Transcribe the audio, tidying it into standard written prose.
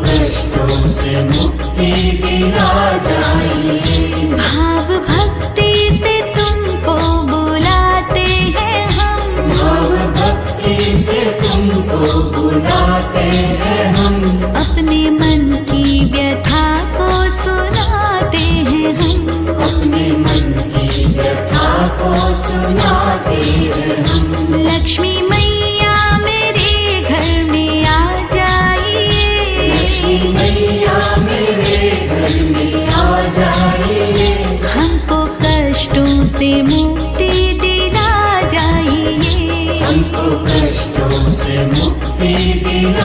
कष्टों से मुक्ति दिला जाइए। भाव भक्ति से तुमको बुलाते हैं हम, भाव भक्ति से तुमको बुलाते हैं हम, अपने मन की व्यथा को सुनाते हैं हम, अपने मन की व्यथा को सुनाते हैं हम। लक्ष्मी मैया मेरे घर में आ जाइए, लक्ष्मी मैया मेरे घर में आ जाइए। हमको कष्टों से मुक्ति दिला जाइए, हमको कष्टों से मुक्ति दिला